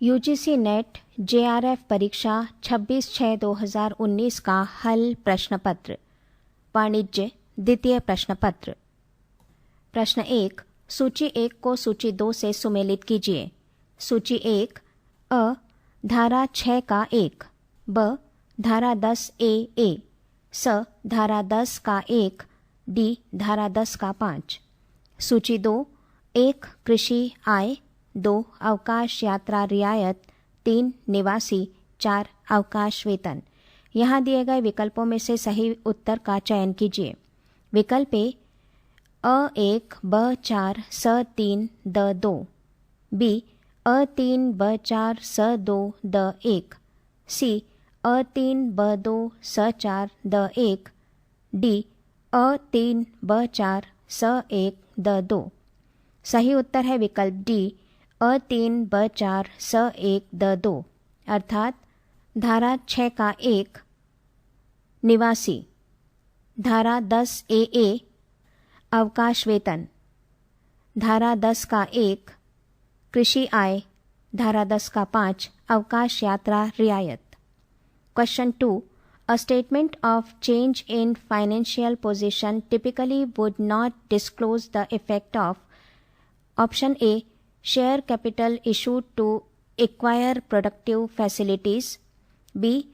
UGC net JRF परीक्षा 26/6/2019 का हल प्रश्न पत्र। वाणिज्य द्वितीय प्रश्न पत्र। प्रश्न 1, सूची 1 को सूची 2 से सुमेलित कीजिए। सूची 1, अ धारा 6 का 1, ब धारा 10 ए, स धारा 10 का 1, डी धारा 10 का 5। सूची 2, 1 कृषि आय, 2 अवकाश यात्रा रियायत, 3 निवासी, 4 अवकाश वेतन। यहाँ दिए गए विकल्पों में से सही उत्तर का चयन कीजिए। विकल्प ए, अ1 ब4 स3 द2, बी अ3 ब4 स2 द1, सी अ3 ब2 स4 द1, डी अ3 ब4 स1 द2। सही उत्तर है विकल्प डी, अ3 ब4 स1 द2, अर्थात धारा 6 का 1 निवासी, धारा 10 ए अवकाश वेतन, धारा 10 का 1 कृषि आय, धारा 10 का 5 अवकाश यात्रा रियायत। Question 2, a statement of change in financial position typically would not disclose the effect of option A, share capital issued to acquire productive facilities, B,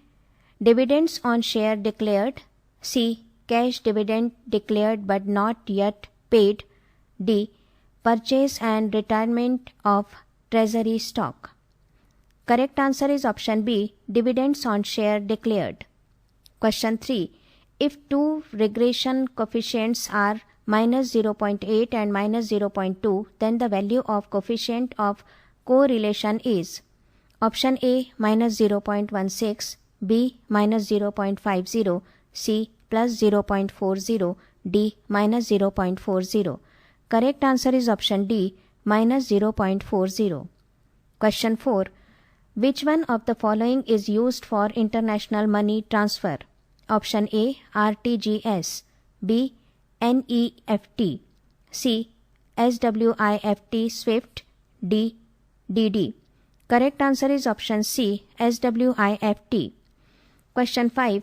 dividends on share declared, C, cash dividend declared but not yet paid, D, purchase and retirement of treasury stock. Correct answer is option B, dividends on share declared. Question 3, if two regression coefficients are minus 0.8 and minus 0.2, then the value of coefficient of correlation is option A, minus 0.16, B, minus 0.50, C, plus 0.40, D, minus 0.40. Correct answer is option D, minus 0.40. Question 4, which one of the following is used for international money transfer? Option A, RTGS, B, NEFT, C, SWIFT SWIFT, D, DD. Correct answer is option C, SWIFT. Question 5,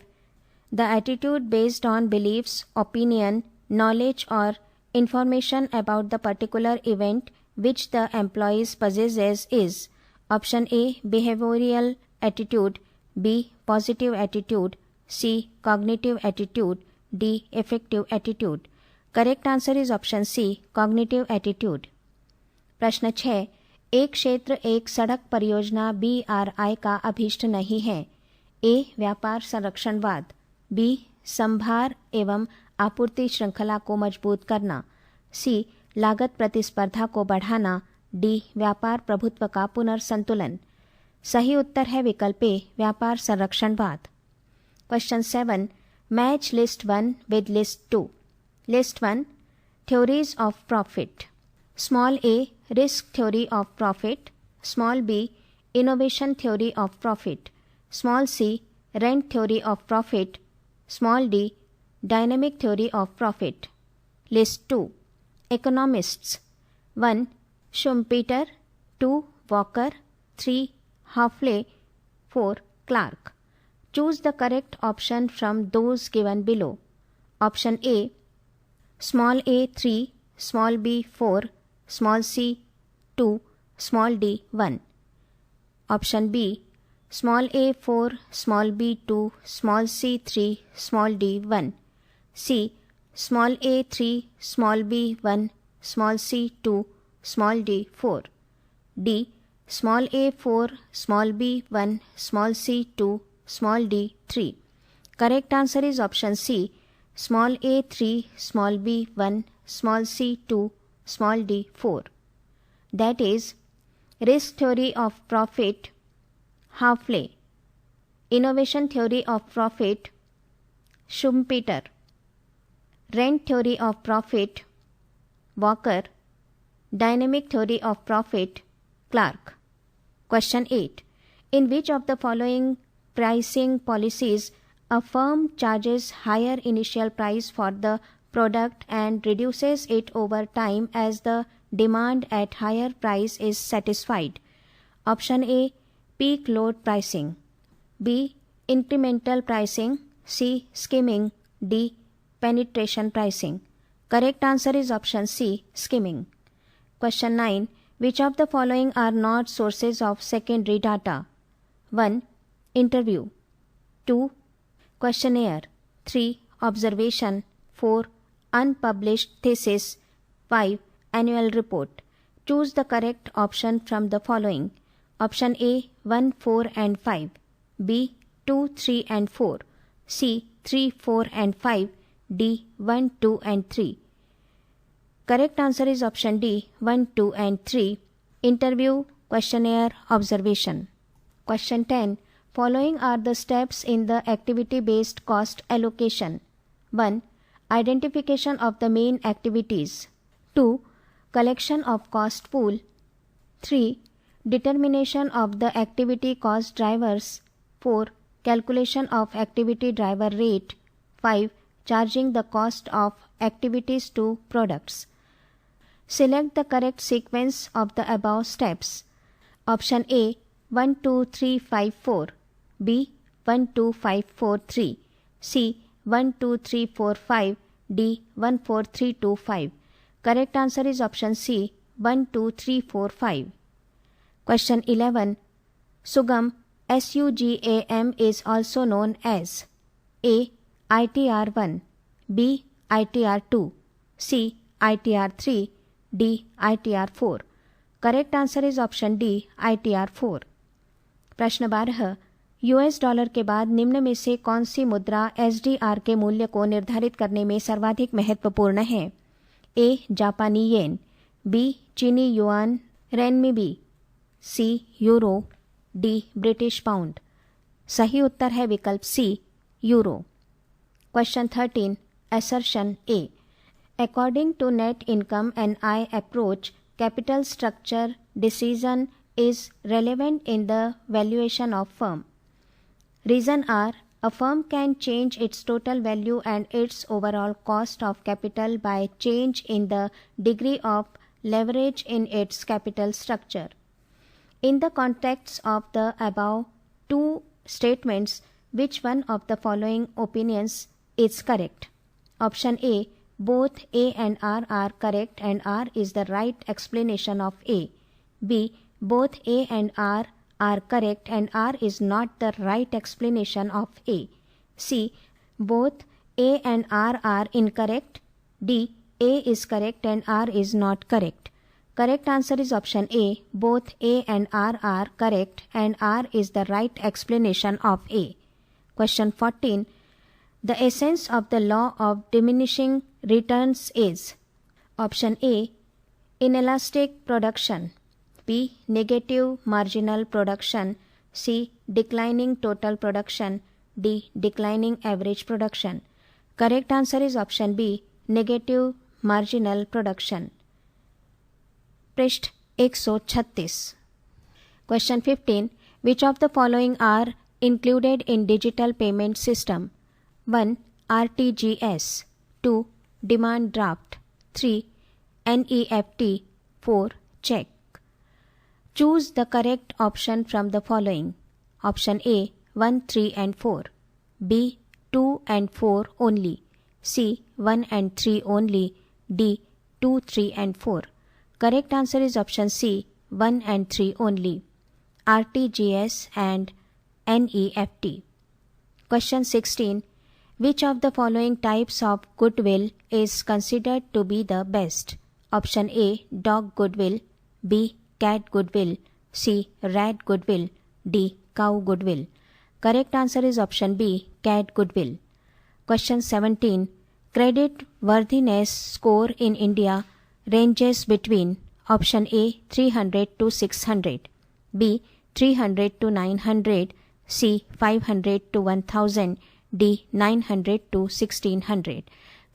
the attitude based on beliefs, opinion, knowledge or information about the particular event which the employees possesses is option A, behavioral attitude, B, positive attitude, C, cognitive attitude, D, affective attitude. Correct answer is option C, cognitive attitude. प्रश्न 6, एक क्षेत्र एक सड़क परियोजना BRI का अभीष्ट नहीं है। A, व्यापार संरक्षणवाद, B, संभार एवं आपूर्ति श्रृंखला को मजबूत करना, C, लागत प्रतिस्पर्धा को बढ़ाना, D, व्यापार प्रभुत्व का पुनर्संतुलन। सही उत्तर है विकल्प ए, व्यापार संरक्षणवाद। Question 7, match list 1 with list 2. List 1, theories of profit. Small a, risk theory of profit. Small b, innovation theory of profit. Small c, rent theory of profit. Small d, dynamic theory of profit. List 2, economists. 1, Schumpeter, 2, Walker, 3, Hoefle, 4, Clark. Choose the correct option from those given below. Option A, small a 3, small b 4, small c 2, small d 1. Option B, small a 4, small b 2, small c 3, small d 1. C, small a 3, small b 1, small c 2, small d 4. D, small a 4, small b 1, small c 2, small d 3. Correct answer is option C, small a 3, small b 1, small c 2, small d 4. That is, risk theory of profit, Hoefle, innovation theory of profit, Schumpeter, rent theory of profit, Walker, dynamic theory of profit, Clark. Question 8, in which of the following pricing policies a firm charges higher initial price for the product and reduces it over time as the demand at higher price is satisfied? Option A peak load pricing, B incremental pricing, C skimming, D penetration pricing. Correct answer is option C, skimming. Question 9. Which of the following are not sources of secondary data? 1. Interview. 2. Questionnaire. 3. Observation. 4. Unpublished thesis. 5. Annual report. Choose the correct option from the following. Option A 1, 4 and 5. B 2, 3 and 4. C 3, 4 and 5. D 1, 2 and 3. Correct answer is option D 1, 2 and 3. Interview, questionnaire, observation. Question 10. Following are the steps in the activity-based cost allocation. 1. Identification of the main activities. 2. Collection of cost pool. 3. Determination of the activity cost drivers. 4. Calculation of activity driver rate. 5. Charging the cost of activities to products. Select the correct sequence of the above steps. Option A 1, 2, 3, 5, 4. B 1, 2, 5, 4, 3. C 1, 2, 3, 4, 5. D 1, 4, 3, 2, 5. Correct answer is option C 1, 2, 3, 4, 5. Question 11. SUGAM SUGAM is also known as A. ITR1, B. ITR2, C. ITR3, D. ITR4. Correct answer is option D. ITR4. प्रश्न 12. US dollar के बाद निम्न में से कौन सी मुद्रा SDR के मूल्य को निर्धारित करने में सर्वाधिक महत्वपूर्ण है? ए. जापानी येन, बी. चीनी yuan renminbi, C. Euro, D. British pound. सही उत्तर है विकल्प C, euro. Question 13. Assertion A. According to net income and I approach, capital structure decision is relevant in the valuation of firm. Reason are: a firm can change its total value and its overall cost of capital by change in the degree of leverage in its capital structure. In the context of the above two statements, which one of the following opinions is correct? Option A. Both A and R are correct and R is the right explanation of A. B. Both A and R are correct and R is not the right explanation of A. C. Both A and R are incorrect. D. A is correct and R is not correct. Correct answer is option A. Both A and R are correct and R is the right explanation of A. Question 14. The essence of the law of diminishing returns is: Option A. Inelastic production, B. Negative marginal production, C. Declining total production, D. Declining average production. Correct answer is option B. Negative marginal production. पृष्ठ 136. Question 15. Which of the following are included in digital payment system? 1. RTGS, 2. Demand draft, 3. NEFT, 4. Check. Choose the correct option from the following. Option A 1, 3 and 4. B 2 and 4 only. C 1 and 3 only. D 2, 3 and 4. Correct answer is option C 1 and 3 only. RTGS and NEFT. Question 16. Which of the following types of goodwill is considered to be the best? Option A. Dog goodwill, B. Cat goodwill, C. Rat goodwill, D. Cow goodwill. Correct answer is option B. Cat goodwill. Question 17. Credit worthiness score in India ranges between: Option A 300 to 600, B 300 to 900, C 500 to 1000, D 900 to 1600.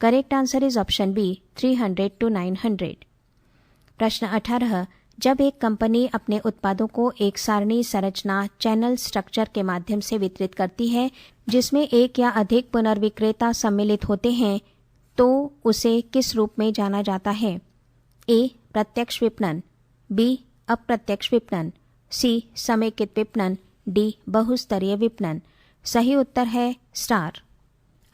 Correct answer is option B 300 to 900. प्रश्न 18. जब एक company अपने उत्पादों को एक सारणी संरचना channel structure के माध्यम से वितरित करती है जिसमें एक या अधिक पुनर्विक्रेता सम्मिलित होते हैं तो उसे किस रूप में जाना जाता है? ए. प्रत्यक्ष विपणन, बी. अप्रत्यक्ष विपणन, सी समेकित विपणन, डी बहुस्तरीय विपणन। सही उत्तर है स्टार,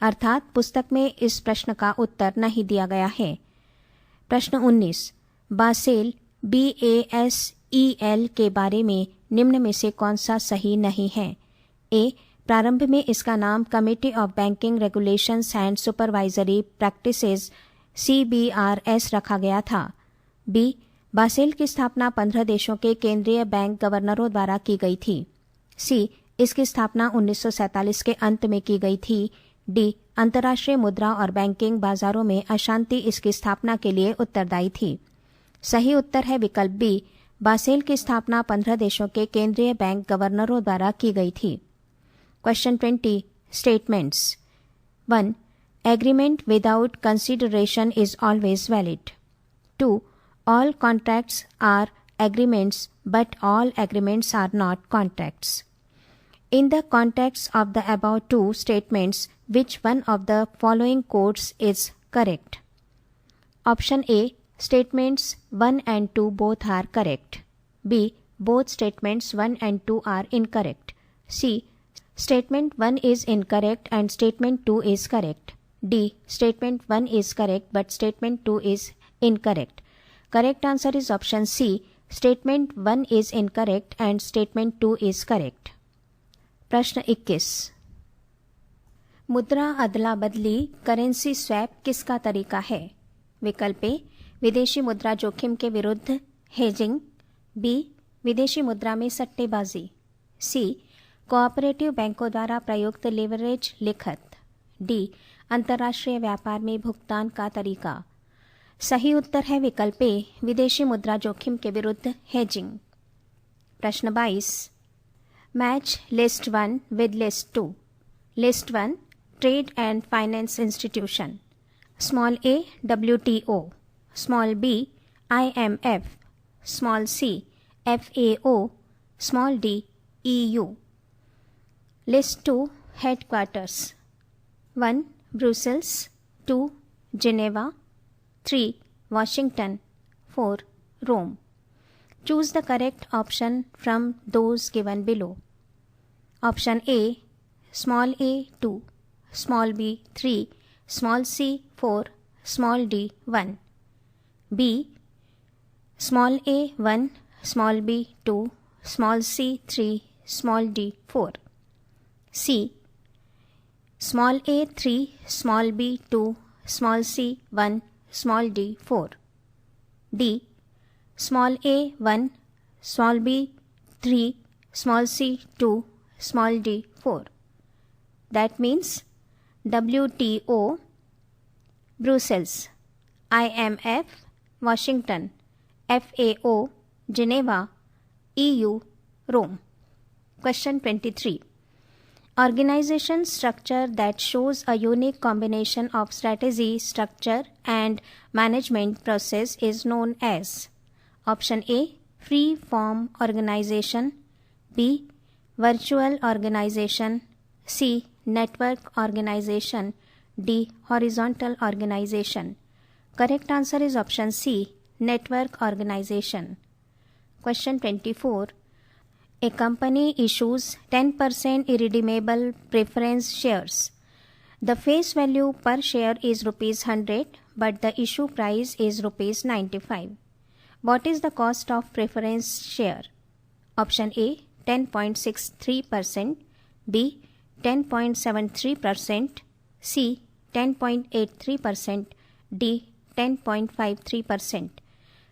अर्थात पुस्तक में इस प्रश्न का उत्तर नहीं दिया गया है। प्रश्न 19, बासेल BASEL के बारे में निम्न में से कौन सा सही नहीं है? ए, प्रारंभ में इसका नाम committee of banking regulations and supervisory practices CBRS रखा गया था। बी, बासेल की स्थापना 15 देशों के केंद्रीय बैंक गवर्नरों द्वारा की गई थी। सी, इसकी स्थापना 1947 के अंत में की गई थी। डी, अंतर्राष्ट्रीय मुद्रा और बैंकिंग बाजारों में अशांति इसकी स्थापना के लिए उत्तरदायी थी। सही उत्तर है विकल्प बी, बासेल की स्थापना 15 देशों के केंद्रीय बैंक गवर्नरों द्वारा की गई थी। Question 20, statements. 1, agreement without consideration is always valid. 2, all contracts are agreements but all agreements are not contracts. In the context of the above two statements, which one of the following quotes is correct? Option A, statements 1 and 2 both are correct. B, both statements 1 and 2 are incorrect. C, statement 1 is incorrect and statement 2 is correct. D, statement 1 is correct but statement 2 is incorrect. Correct answer is option C. Statement 1 is incorrect and statement 2 is correct. प्रश्न 21, मुद्रा अदला बदली currency swap किसका तरीका है? विकल्प ए, विदेशी मुद्रा जोखिम के विरुद्ध हेजिंग। बी, विदेशी मुद्रा में सट्टेबाजी। सी, कोऑपरेटिव बैंकों द्वारा प्रयुक्त लेवरेज लिखत। डी, अंतर्राष्ट्रीय व्यापार में भुगतान का तरीका। सही उत्तर है विकल्प ए, विदेशी मुद्रा जोखिम के विरुद्ध हेजिंग। प्रश्न 22, match list 1 with list 2। List 1, trade and finance institution. Small A, WTO। Small B, IMF। Small C, FAO। Small D, EU। List 2, headquarters. 1, Brussels. 2, Geneva. 3, Washington. 4, Rome. Choose the correct option from those given below. Option A, small a 2, small b 3, small c 4, small d 1. B, small a 1, small b 2, small c 3, small d 4. C, small a 3, small b 2, small c 1, small d 4. D, small a 1, small b 3, small c 2, small d 4. That means WTO, Brussels, IMF, Washington, FAO, Geneva, EU, Rome. Question 23. Organization structure that shows a unique combination of strategy, structure and management process is known as. Option A, free form organization. B, virtual organization. C, network organization. D, horizontal organization. Correct answer is option C, network organization. Question 24. A company issues 10% irredeemable preference shares. The face value per share is ₹100, but the issue price is ₹95. What is the cost of preference share? Option A, 10.63%. B, 10.73%. C, 10.83%. D, 10.53%.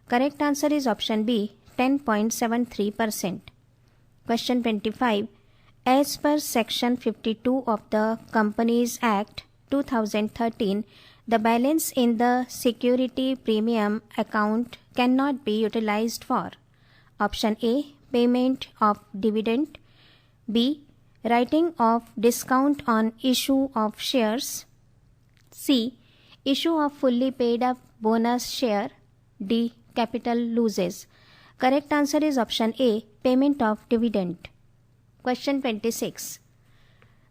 Correct answer is option B, 10.73%. Question 25. As per Section 52 of the Companies Act 2013, the balance in the security premium account cannot be utilized for. Option A, payment of dividend. B, writing of discount on issue of shares. C, issue of fully paid up bonus share. D, capital losses. Correct answer is option A, payment of dividend. Question 26.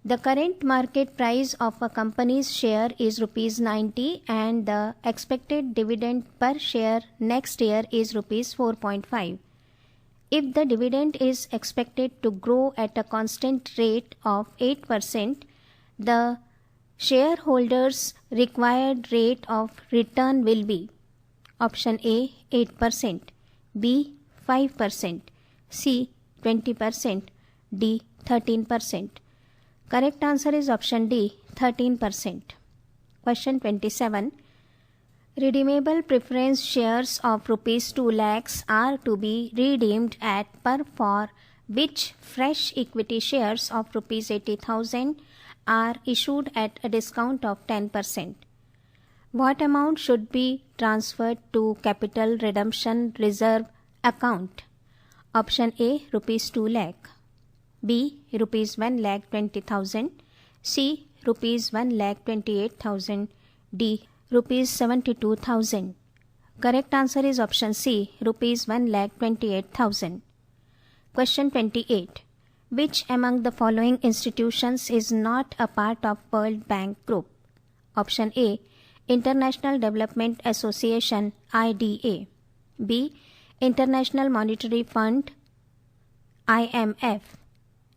The current market price of a company's share is ₹90 and the expected dividend per share next year is ₹4.5. If the dividend is expected to grow at a constant rate of 8%, the shareholders' required rate of return will be option A 8%, B 5%, C 20%, D 13%. Correct answer is option D 13%. Question 27. Redeemable preference shares of rupees 2 lakhs are to be redeemed at par for which fresh equity shares of rupees 80,000 are issued at a discount of 10%. What amount should be transferred to capital redemption reserve account? Option A rupees 2 lakh, B rupees 1 lakh 20,000, C rupees 1 lakh 28,000, D rupees 72,000. Correct answer is option C, rupees 1 lakh 28,000. Question 28. Which among the following institutions is not a part of World Bank Group? Option A, International Development Association IDA, B, International Monetary Fund IMF,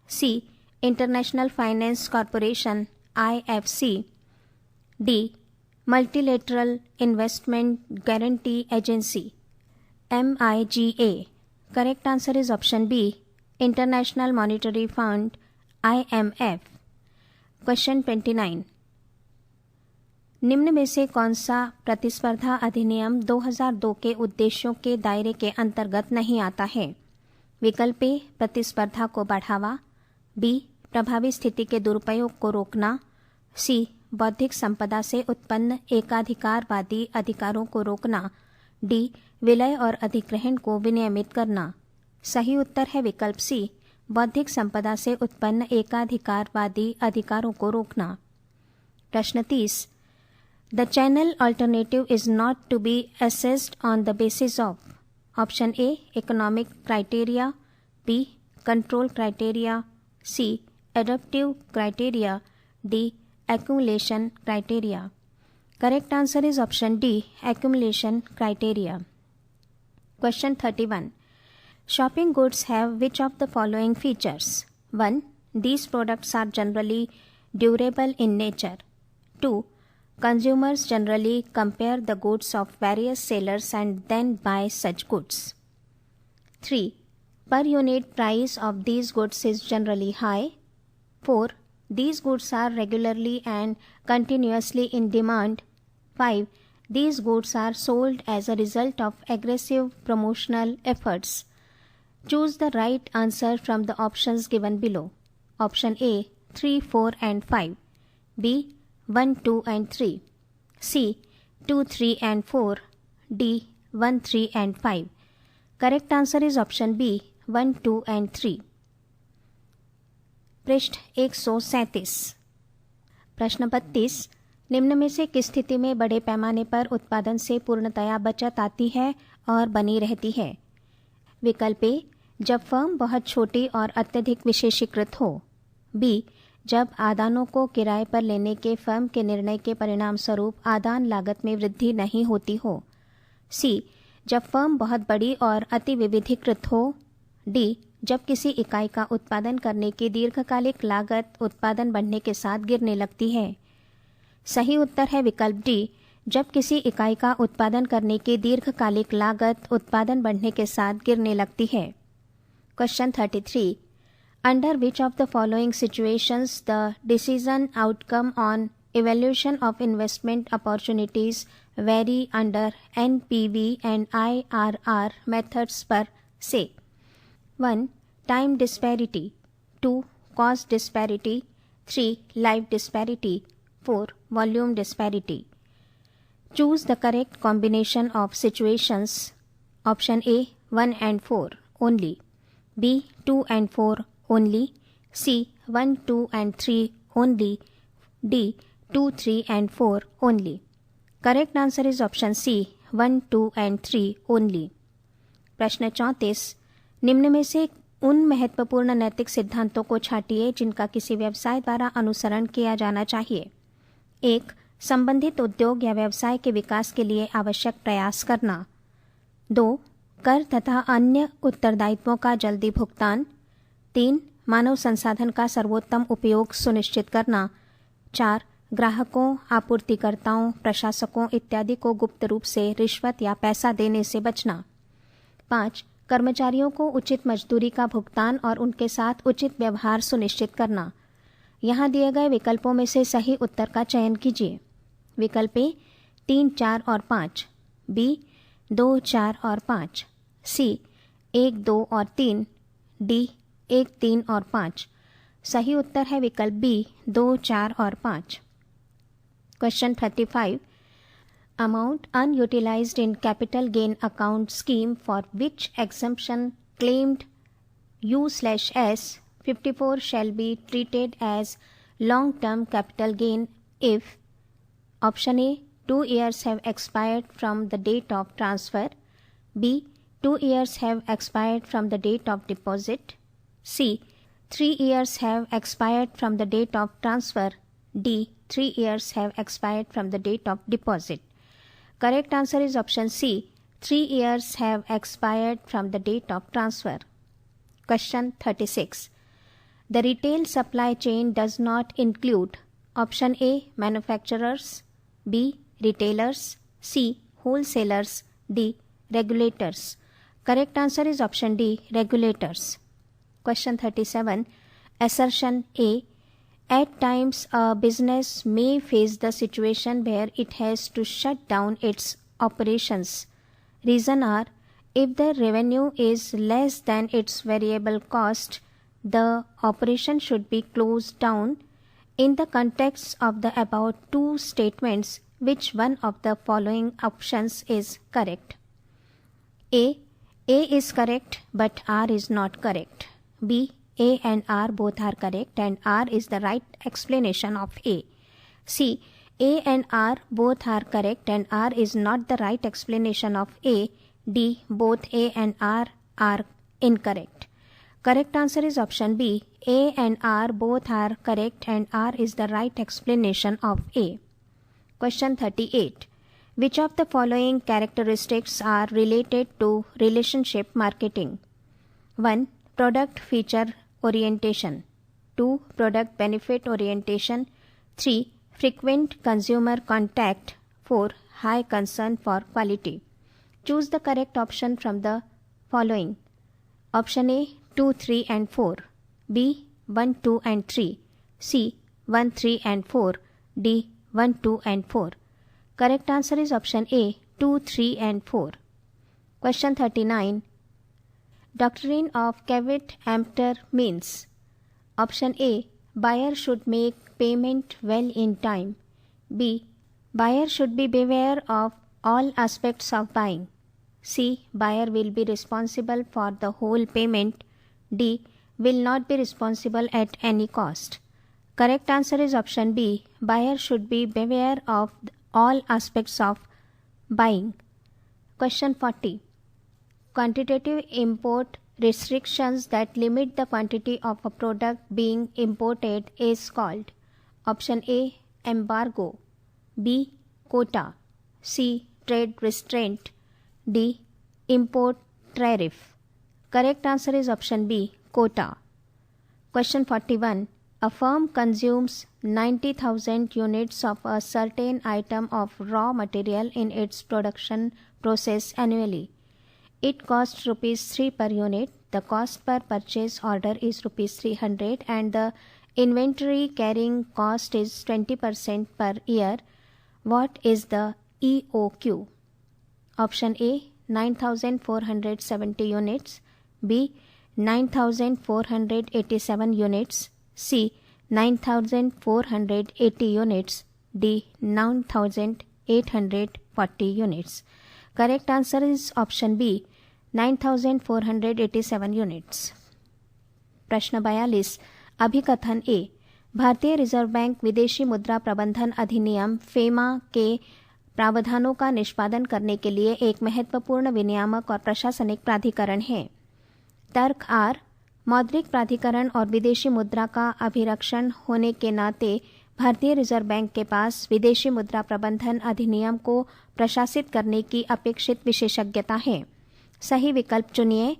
C, International Finance Corporation IFC, D, Multilateral Investment Guarantee Agency MIGA. Correct answer is option B, International Monetary Fund IMF. Question 29. निम्न में से कौन सा प्रतिस्पर्धा अधिनियम 2002 के उद्देश्यों के दायरे के अंतर्गत नहीं आता है? विकल्प ए प्रतिस्पर्धा को बढ़ावा, बी प्रभावी स्थिति के दुरुपयोग को रोकना, सी बौद्धिक संपदा से उत्पन्न एकाधिकारवादी अधिकारों को रोकना, डी विलय और अधिग्रहण को विनियमित करना। सही उत्तर है विकल्प सी, बौद्धिक संपदा से उत्पन्न एकाधिकारवादी अधिकारों को रोकना। प्रश्न 30. The channel alternative is not to be assessed on the basis of option A economic criteria, B control criteria, C adaptive criteria, D accumulation criteria. Correct answer is option D, accumulation criteria. Question 31. Shopping goods have which of the following features? 1. These products are generally durable in nature. 2. Consumers generally compare the goods of various sellers and then buy such goods. 3. Per unit price of these goods is generally high. 4. These goods are regularly and continuously in demand. 5. These goods are sold as a result of aggressive promotional efforts. Choose the right answer from the options given below. Option A 3, 4 and 5, B 1, 2 and 3, C 2, 3 and 4, D 1, 3 and 5. Correct answer is option B 1, 2 and 3. पृष्ठ 137. प्रश्न 32. निम्न में से किस स्थिति में बड़े पैमाने पर उत्पादन से पूर्णतया बचत आती है और बनी रहती है? विकल्प ए जब फर्म बहुत छोटी और अत्यधिक विशेषीकृत हो, बी जब आदानों को किराए पर लेने के फर्म के निर्णय के परिणाम स्वरूप आदान लागत में वृद्धि नहीं होती हो, सी जब फर्म बहुत बड़ी और अति विविधीकृत हो, डी जब किसी इकाई का उत्पादन करने की दीर्घकालिक लागत उत्पादन बढ़ने के साथ गिरने लगती है। सही उत्तर है विकल्प डी, जब किसी इकाई का उत्पादन करने की दीर्घकालिक लागत उत्पादन बढ़ने के साथ गिरने लगती है। Question 33. Under which of the following situations the decision outcome on evaluation of investment opportunities vary under NPV and IRR methods per se? 1. Time disparity, 2. Cost disparity, 3. Life disparity, 4. Volume disparity. Choose the correct combination of situations. Option A 1 and 4 only, B 2 and 4 only, C 1, 2 and 3 only, D 2, 3 and 4 only. Correct answer is option C 1, 2 and 3 only. प्रश्न 34. निम्न में से उन महत्वपूर्ण नैतिक सिद्धांतों को छांटिए जिनका किसी व्यवसाय द्वारा अनुसरण किया जाना चाहिए। 1. संबंधित उद्योग या व्यवसाय के विकास के लिए आवश्यक प्रयास करना। 2. कर तथा अन्य उत्तरदायित्वों का जल्दी भुगतान। 3. मानव संसाधन का सर्वोत्तम उपयोग सुनिश्चित करना। 4. ग्राहकों, आपूर्तिकर्ताओं, प्रशासकों इत्यादि को गुप्त रूप से रिश्वत या पैसा देने से बचना। 5. कर्मचारियों को उचित मजदूरी का भुगतान और उनके साथ उचित व्यवहार सुनिश्चित करना। यहाँ दिए गए विकल्पों में से सही उत्तर का चयन कीजिए। विकल्प ए 3, 4 और 5, बी 2, 4 और 5, सी 1, 2 और 3, डी 1, 3 और 5। सही उत्तर है विकल्प बी 2, 4 और 5। Question 35. Amount unutilized in capital gain account scheme for which exemption claimed U/S 54 shall be treated as long-term capital gain if option A 2 years have expired from the date of transfer, B 2 years have expired from the date of deposit, C 3 years have expired from the date of transfer, D 3 years have expired from the date of deposit. Correct answer is option C 3 years have expired from the date of transfer. Question 36. The retail supply chain does not include option A manufacturers, B retailers, C wholesalers, D regulators. Correct answer is option D regulators. Question 37. Assertion A. At times a business may face the situation where it has to shut down its operations. Reason are, if the revenue is less than its variable cost, the operation should be closed down. In the context of the above two statements, which one of the following options is correct? A is correct but R is not correct. B. A and R both are correct and R is the right explanation of A. C. A and R both are correct and R is not the right explanation of A. D. Both A and R are incorrect. Correct answer is option B. A and R both are correct and R is the right explanation of A. Question 38. Which of the following characteristics are related to relationship marketing? 1. Product feature orientation. 2. Product benefit orientation. 3. Frequent consumer contact. 4. High concern for quality. Choose the correct option from the following. Option A 2, 3 and 4. B 1, 2 and 3. C 1, 3 and 4. D 1, 2 and 4. Correct answer is option A 2, 3 and 4. Question 39. Doctrine of caveat emptor means option A. Buyer should make payment well in time. B. Buyer should be beware of all aspects of buying. C. Buyer will be responsible for the whole payment. D. Will not be responsible at any cost. Correct answer is option B. Buyer should be beware of all aspects of buying. Question 40. Quantitative import restrictions that limit the quantity of a product being imported is called option A. Embargo, B. Quota, C. Trade restraint, D. Import tariff. Correct answer is option B. Quota. Question 41. A firm consumes 90,000 units of a certain item of raw material in its production process annually. It costs rupees 3 per unit. The cost per purchase order is rupees 300 and the inventory carrying cost is 20% per year. What is the EOQ? Option A 9,470 units, B 9,487 units, C 9,480 units, D 9,840 units. Correct answer is option B 9,487 units. प्रश्न 42. अभिकथन ए. भारतीय reserve bank विदेशी मुद्रा प्रबंधन अधिनियम FEMA के प्रावधानों का निष्पादन करने के लिए एक महत्वपूर्ण विनियामक और प्रशासनिक प्राधिकरण है. तर्क आर. मौद्रिक प्राधिकरण और विदेशी मुद्रा का अभिरक्षण होने के नाते भारतीय रिजर्व बैंक के पास विदेशी मुद्रा प्रबंधन अधिनियम को प्रशासित करने की अपेक्षित विशेषज्ञता है. सही विकल्प चुनिए।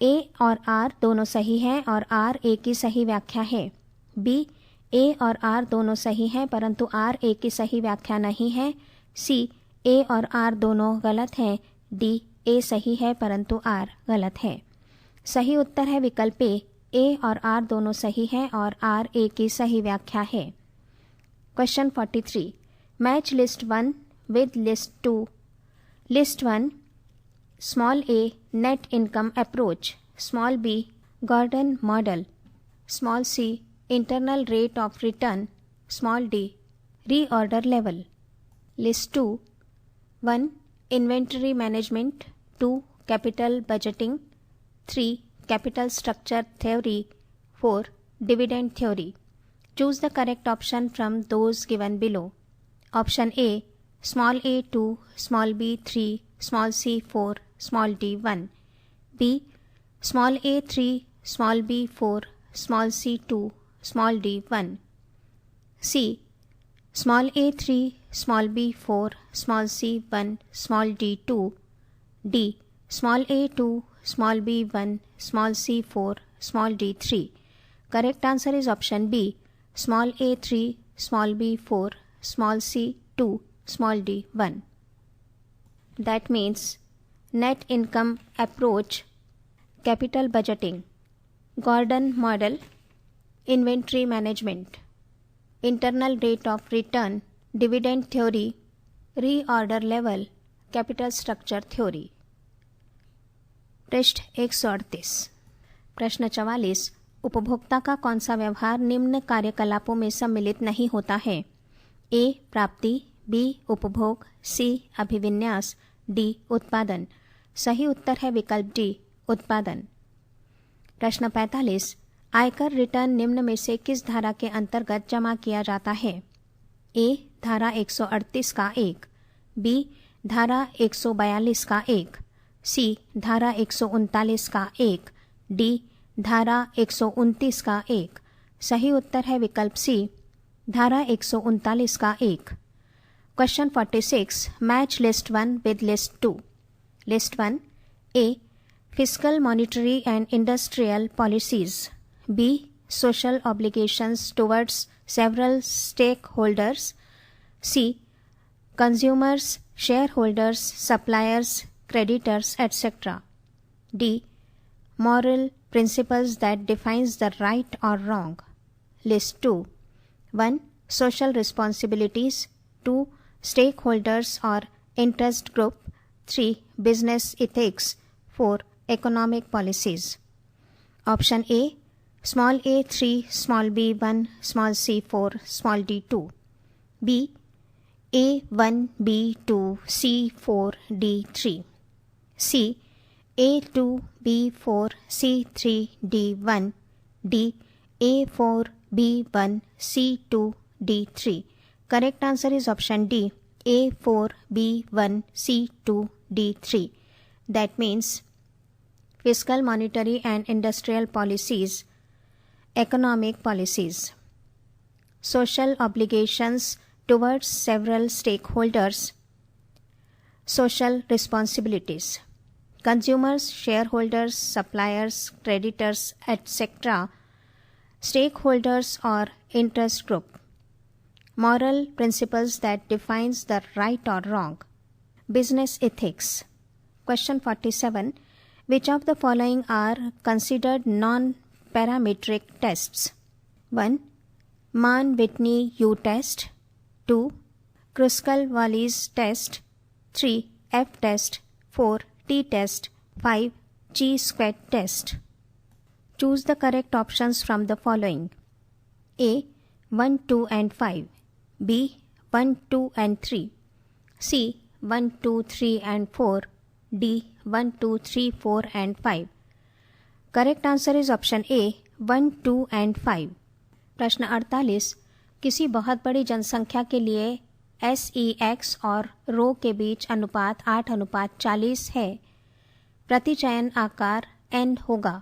ए और आर दोनों सही हैं और आर ए की सही व्याख्या है। बी, ए और आर दोनों सही हैं परंतु आर ए की सही व्याख्या नहीं है। सी, ए और आर दोनों गलत हैं। डी, ए सही है परंतु आर गलत है। सही उत्तर है विकल्प ए और आर दोनों सही हैं और आर ए की सही व्याख्या है। Question 43, match list 1 with list 2। List 1, small A net income approach, small B Gordon model, small C internal rate of return, small D reorder level. List 2, 1 inventory management, 2 capital budgeting, 3 capital structure theory, 4 dividend theory. Choose the correct option from those given below. Option A, small a 2, small b 3, small c 4, small d 1. B, small a 3, small b 4, small c 2, small d 1. C, small a 3, small b 4, small c 1, small d 2. D, small a 2, small b 1, small c 4, small d 3. Correct answer is option B, small a 3, small b 4, small c 2, small d 1. That means net income approach, capital budgeting, Gordon model, inventory management, internal rate of return, dividend theory, reorder level, capital structure theory. पृष्ठ 138। प्रश्न 44, उपभोक्ता का कौन सा व्यवहार निम्न कार्यकलापों में सम्मिलित नहीं होता है? ए प्राप्ति, बी उपभोग, सी अभिविन्यास, डी उत्पादन। सही उत्तर है विकल्प डी उत्पादन। प्रश्न 45, आयकर रिटर्न निम्न में से किस धारा के अंतर्गत जमा किया जाता है? ए धारा 138 का 1, बी धारा 142 का 1, सी धारा 139 का 1, डी धारा 129 का 1। सही उत्तर है विकल्प सी धारा 139 का 1। Question 46, match list 1 with list 2। List 1, A fiscal monetary and industrial policies, B social obligations towards several stakeholders, C consumers, shareholders, suppliers, creditors, etc. D, moral principles that defines the right or wrong. List 2, 1 social responsibilities, 2 stakeholders or interest group, 3 business ethics, 4 economic policies. Option A, small a 3, small b 1, small c 4, small d 2. B, a 1, b 2, c 4, d 3. C, A2, B4, C3, D1, D, A4, B1, C2, D3. Correct answer is option D, A4, B1, C2, D3. That means fiscal, monetary and industrial policies, economic policies, social obligations towards several stakeholders, social responsibilities, consumers, shareholders, suppliers, creditors, etc., stakeholders or interest group, moral principles that defines the right or wrong, business ethics. Question 47, which of the following are considered non-parametric tests? 1 Mann-Whitney U test, 2 Kruskal-Wallis test, 3 F test, 4 T test, 5 Chi-square test. Choose the correct options from the following. A 1, 2 and 5, B 1, 2 and 3, C 1, 2, 3 and 4, D 1, 2, 3, 4 and 5. Correct answer is option A 1, 2 and 5. प्रश्न 48, किसी बहुत बड़ी जनसंख्या के लिए SEX और रो के बीच अनुपात 8:40 है। प्रतिचयन आकार N होगा।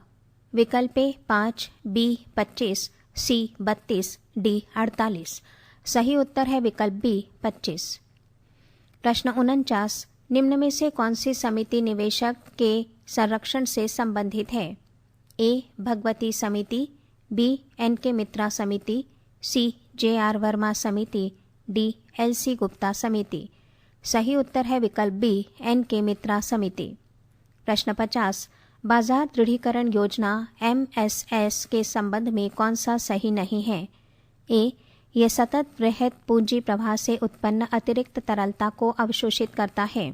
विकल्प ए 5, B 25, C 32, D 48। सही उत्तर है विकल्प बी 25। प्रश्न 49, निम्न में से कौन सी समिति निवेशक के संरक्षण से संबंधित है? ए. भगवती समिति, बी. एन.के. मित्रा समिति, सी. जे.आर. वर्मा समिति, डी. एल.सी. गुप्ता समिति। सही उत्तर है विकल्प बी, एन.के. मित्रा समिति। प्रश्न 50, बाजार दृढ़ीकरण योजना MSS के संबंध में कौन सा सही नहीं है? ए. ये सतत वृहद पूंजी प्रवाह से उत्पन्न अतिरिक्त तरलता को अवशोषित करता है।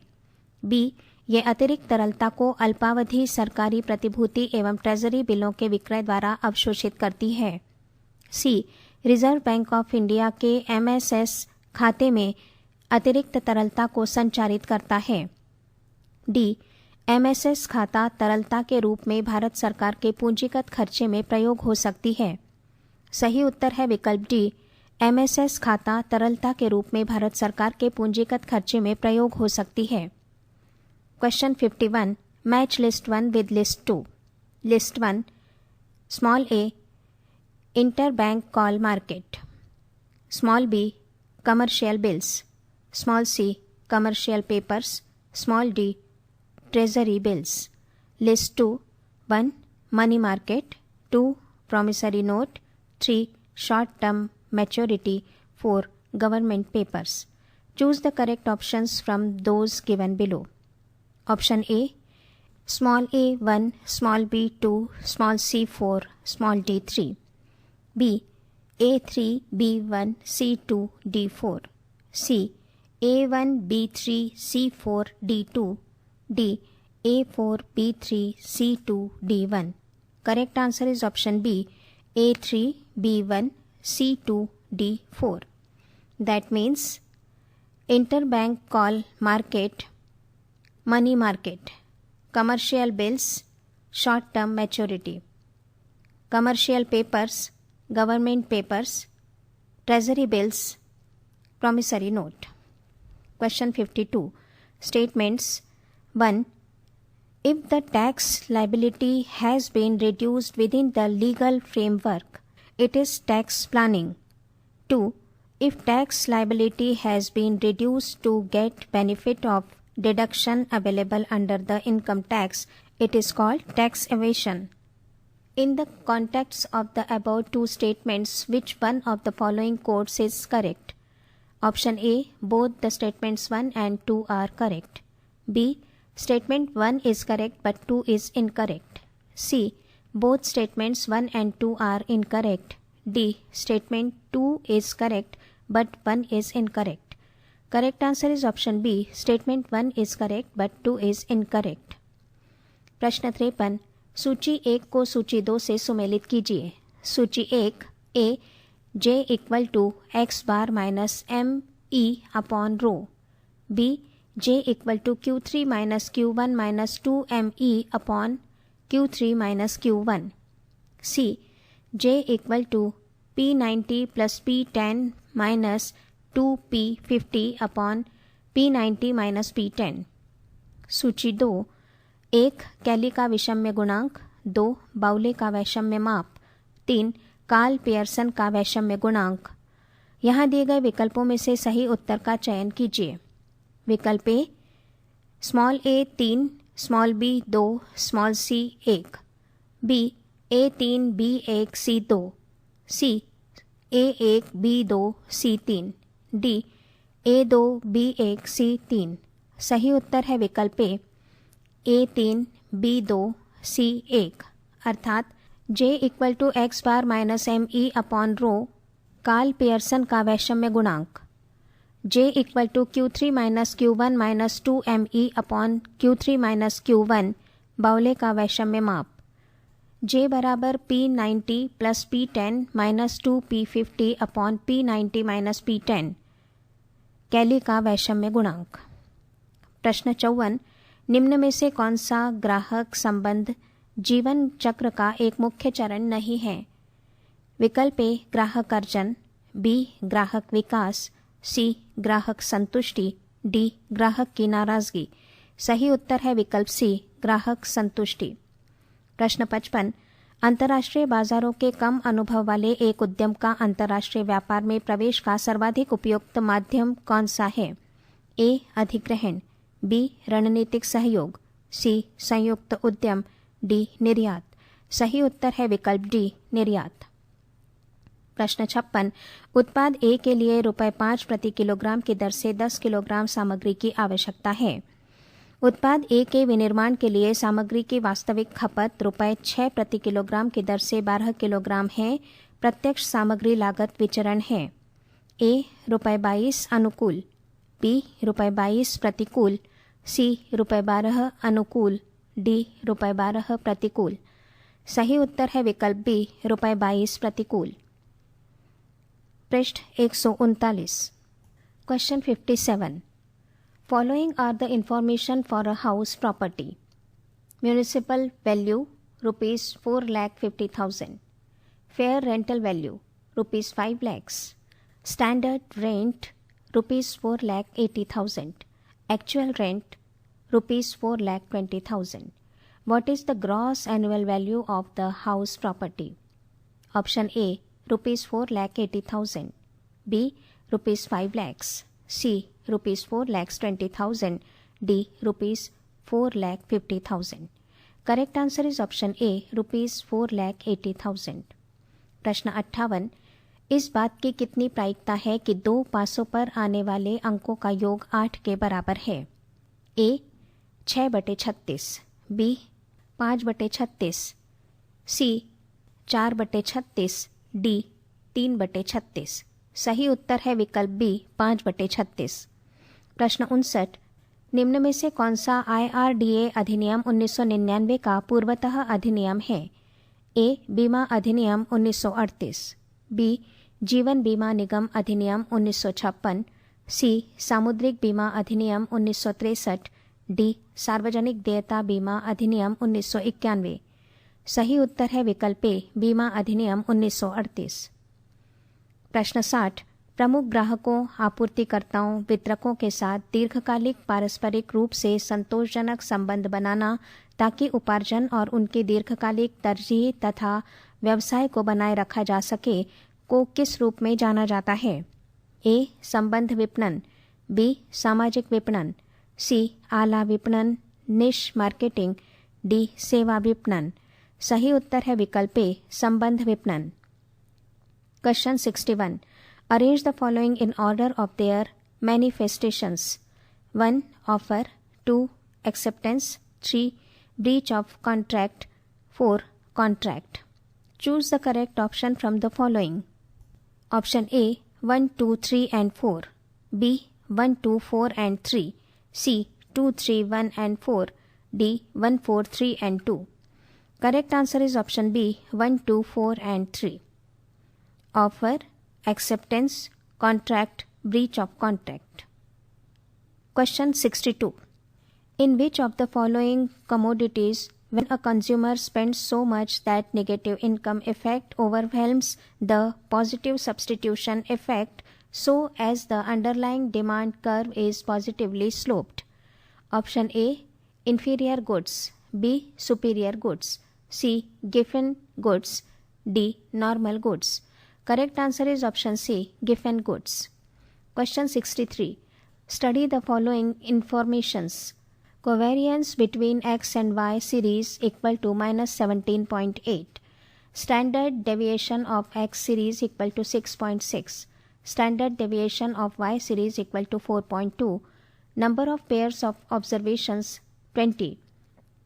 बी. ये अतिरिक्त तरलता को अल्पावधि सरकारी प्रतिभूति एवं ट्रेजरी बिलों के विक्रय द्वारा अवशोषित करती है। सी. रिजर्व बैंक ऑफ इंडिया के MSS खाते में अतिरिक्त तरलता को संचारित करता है। डी. MSS खाता तरलता के रूप में भारत सरकार के पूंजीगत खर्चे में प्रयोग हो सकती है। सही उत्तर है विकल्प डी, MSS खाता तरलता के रूप में भारत सरकार के पूंजीगत खर्चे में प्रयोग हो सकती है। Question 51, match list 1 with list 2। List 1, small a interbank call market, small b commercial bills, small c commercial papers, small d treasury bills. List 2, 1 money market, 2 promissory note, 3 short term maturity, 4 government papers. Choose the correct options from those given below. Option A, small a 1, small b 2, small c 4, small d 3। B, A3 B1 C2 D4, C A1 B3 C4 D2, D A4 B3 C2 D1। Correct answer is option B, A3 B1 C2 D4. That means interbank call market, money market, commercial bills, short term maturity, commercial papers, government papers, treasury bills, promissory note। Question 52, statements 1. If the tax liability has been reduced within the legal framework, it is tax planning. 2. If tax liability has been reduced to get benefit of deduction available under the income tax, it is called tax evasion. In the context of the above two statements, which one of the following quotes is correct? Option A, both the statements 1 and 2 are correct. B, statement 1 is correct but 2 is incorrect. C, both statements 1 and 2 are incorrect. D, statement 2 is correct but 1 is incorrect. Correct answer is option B, statement 1 is correct but 2 is incorrect. प्रश्न 53, सूची 1 को सूची 2 से सुमेलित कीजिए। सूची 1, A, J equal to X bar minus M E upon rho, B, J equal to Q3 minus Q1 minus 2ME upon Q3 minus Q1, C, J equal to P90 plus P10 minus 2P50 upon P90 minus P10। सूची 2, 1 कैली का विषम्य गुणांक, 2 बाउले का वैषम्य माप, 3 Karl Pearson का वैषम्य गुणांक। यहाँ दिए गए विकल्पों में से सही उत्तर का चयन कीजिए। विकल्प A, small a 3, small b 2, small c 1, b A3 B1 C2, C A1 B2 C3, D A2 B1 C3। सही उत्तर है विकल्प ए, A3 B2 C1, अर्थात J equal to X bar minus M E upon rho Karl Pearson का वैषम्य गुणांक, J equal to Q3 minus Q1 minus 2ME upon Q3 minus Q1 Bowley का वैषम्य माप, J बराबर P90 plus P10 minus 2P50 upon P90 minus P10 Kelly का वैषम्य गुणांक। प्रश्न 54, निम्न में से कौन सा ग्राहक संबंध जीवन चक्र का एक मुख्य चरण नहीं है? विकल्प ए, ग्राहक अर्जन, बी, ग्राहक विकास, सी, ग्राहक संतुष्टि, डी, ग्राहक की नाराजगी। सही उत्तर है विकल्प सी, ग्राहक संतुष्टि। प्रश्न 55, अंतर्राष्ट्रीय बाजारों के कम अनुभव वाले एक उद्यम का अंतर्राष्ट्रीय व्यापार में प्रवेश का सर्वाधिक उपयुक्त माध्यम कौन सा है? ए, अधिग्रहण, बी रणनीतिक सहयोग, सी संयुक्त उद्यम, डी निर्यात। सही उत्तर है विकल्प डी निर्यात। प्रश्न 56 उत्पाद ए के लिए ₹5 प्रति किलोग्राम की दर से 10 किलोग्राम सामग्री की आवश्यकता है। उत्पाद ए के विनिर्माण के लिए सामग्री की वास्तविक खपत ₹6 प्रति किलोग्राम की दर से 12 किलोग्राम है। प्रत्यक्ष सामग्री लागत विचरण है ए ₹22 अनुकूल, बी ₹22 प्रतिकूल, सी ₹12 अनुकूल, डी ₹12 प्रतिकूल। सही उत्तर है विकल्प बी ₹22 प्रतिकूल। पृष्ठ 139 question 57 following are the information for a house property. Municipal value ₹4,50,000, fair rental value ₹5 lakhs, standard rent ₹4,80,000, actual rent ₹4,20,000. What is the gross annual value of the house property? Option A ₹4,80,000, B ₹5 lakhs, C ₹4,20,000, D ₹4,50,000. Correct answer is option A ₹4,80,000. प्रश्न 58 इस बात की कितनी प्रायिकता है कि दो पासों पर आने वाले अंकों का योग 8 के बराबर है। ए 6/36, बी 5/36, सी 4/36, डी 3/36। सही उत्तर है विकल्प बी 5/36। प्रश्न 59 निम्न में से कौन सा IRDA अधिनियम 1999 का पूर्वतः अधिनियम है। ए बीमा अधिनियम 1938, बी जीवन बीमा निगम अधिनियम 1956, सी सामुद्रिक बीमा अधिनियम 1963, डी सार्वजनिक देयता बीमा अधिनियम 1991। सही उत्तर है विकल्प ए बीमा अधिनियम 1938। प्रश्न 60 प्रमुख ग्राहकों, आपूर्तिकर्ताओं, वितरकों के साथ दीर्घकालिक पारस्परिक रूप से संतोषजनक संबंध बनाना ताकि उपार्जन और उनकी दीर्घकालिक तरजीह तथा व्यवसाय को बनाए रखा जा सके को किस रूप में जाना जाता है। ए संबंध विपणन, बी सामाजिक विपणन, सी आला विपणन निश मार्केटिंग, डी सेवा विपणन। सही उत्तर है विकल्प ए संबंध विपणन। Question 61 arrange the following in order of their manifestations. 1 offer, 2 acceptance, 3 breach of contract, 4 contract. Choose the correct option from the following. Option A 1, 2, 3 and 4, B 1, 2, 4 and 3, C 2, 3, 1 and 4, D 1, 4, 3 and 2. Correct answer is option B 1, 2, 4 and 3. Offer, acceptance, contract, breach of contract. Question 62 In which of the following commodities, when a consumer spends so much that negative income effect overwhelms the positive substitution effect so as the underlying demand curve is positively sloped? Option A inferior goods, B superior goods, C giffen goods, D normal goods. Correct answer is option C giffen goods. Question 63 Study the following informations. Covariance between X and Y series equal to -17.8. Standard deviation of X series equal to 6.6. Standard deviation of Y series equal to 4.2. Number of pairs of observations 20.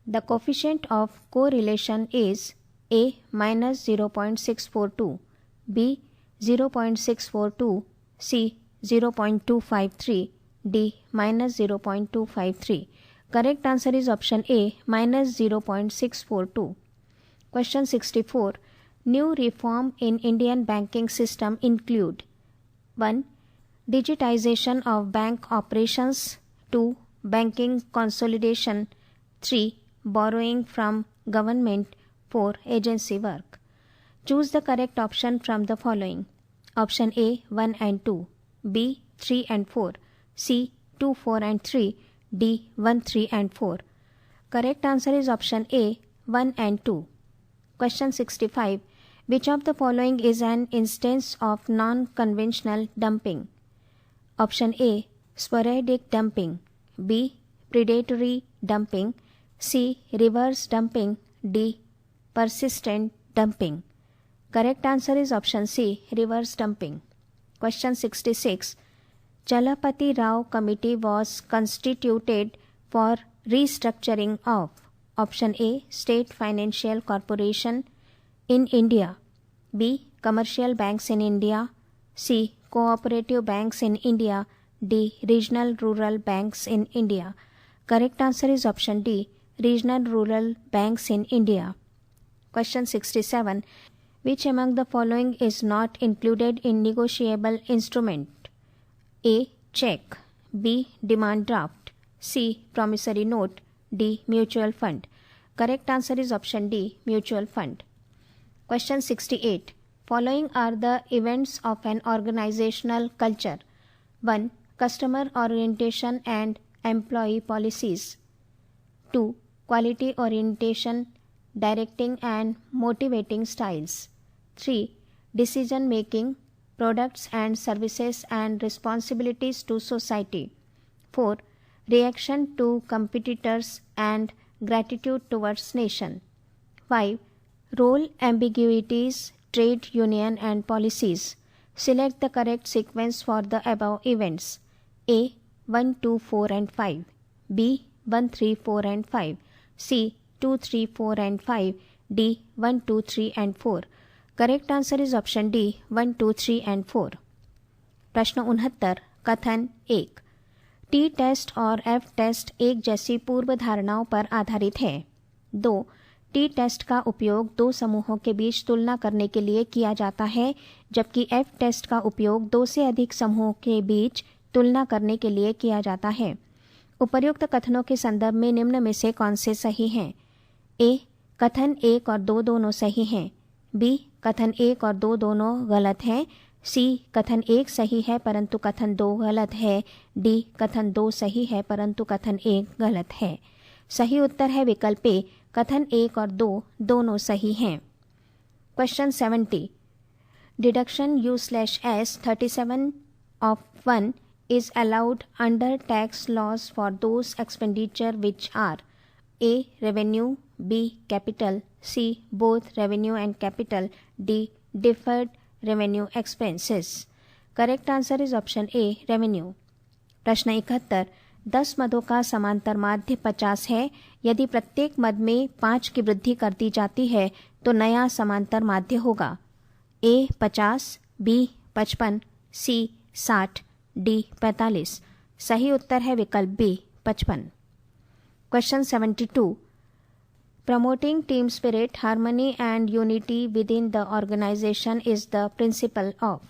The coefficient of correlation is A -0.642, B 0.642, C 0.253, D -0.253. Correct answer is option A -0.642. Question 64 New reform in Indian banking system include 1. Digitization of bank operations, 2. Banking consolidation, 3. Borrowing from government, 4. Agency work. Choose the correct option from the following. Option A 1 and 2, B 3 and 4, C 2, 4 and 3, D 1, 3 and 4. Correct answer is option A 1 and 2. Question 65 Which of the following is an instance of non-conventional dumping? Option A sporadic dumping, B predatory dumping, C. reverse dumping, D. persistent dumping. Correct answer is option C, reverse dumping. Question 66. Chalapati Rao Committee was constituted for restructuring of option A. State Financial Corporation in India, B. Commercial Banks in India, C. Cooperative Banks in India, D. Regional Rural Banks in India. Correct answer is option D, Regional Rural Banks in India. Question 67. Which among the following is not included in negotiable instrument? A. Check, B. Demand draft, C. Promissory note, D. Mutual fund. Correct answer is option D, mutual fund. Question 68. Following are the events of an organizational culture. 1. Customer orientation and employee policies. 2. Quality orientation, directing and motivating styles. 3. Decision making, products and services and responsibilities to society. 4. Reaction to competitors and gratitude towards nation. 5. Role ambiguities, trade union and policies. Select the correct sequence for the above events. A. 1, 2, 4 and 5. B. 1, 3, 4 and 5. C. 2, 3, 4 and 5. D. 1, 2, 3 and 4. Correct answer is option D, 1, 2, 3 and 4. प्रश्न 69. कथन 1. T test और F test एक जैसी पूर्व धारणाओं पर आधारित है. 2. टी टेस्ट का उपयोग दो समूहों के बीच तुलना करने के लिए किया जाता है, जबकि एफ टेस्ट का उपयोग दो से अधिक समूहों के बीच तुलना करने के लिए किया जाता है. उपर्युक्त कथनों के संदर्भ में निम्न में से कौन से सही हैं? ए. कथन 1 और 2 दोनों सही हैं. बी. कथन 1 और 2 दोनों गलत हैं. सी. कथन 1 सही है परंतु कथन 2 गलत है. डी. कथन 2 सही है परंतु कथन 1 गलत है. सही उत्तर है विकल्प ए, कथन 1 और 2 दोनों सही हैं. Question 70. Deduction U/S 37 of 1 is allowed under tax laws for those expenditure which are A. revenue, B. capital, C. both revenue and capital, D. deferred revenue expenses. Correct answer is option A, revenue. प्रश्न 71. 10 मदों का समांतर माध्य 50 है. यदि प्रत्येक मद में 5 की वृद्धि कर दी जाती है तो नया समांतर माध्य होगा. A. 50, B. 55, C. 60, D. 45. सही उत्तर है विकल्प B, 55. Question 72. Promoting team spirit, harmony and unity within the organization is the principle of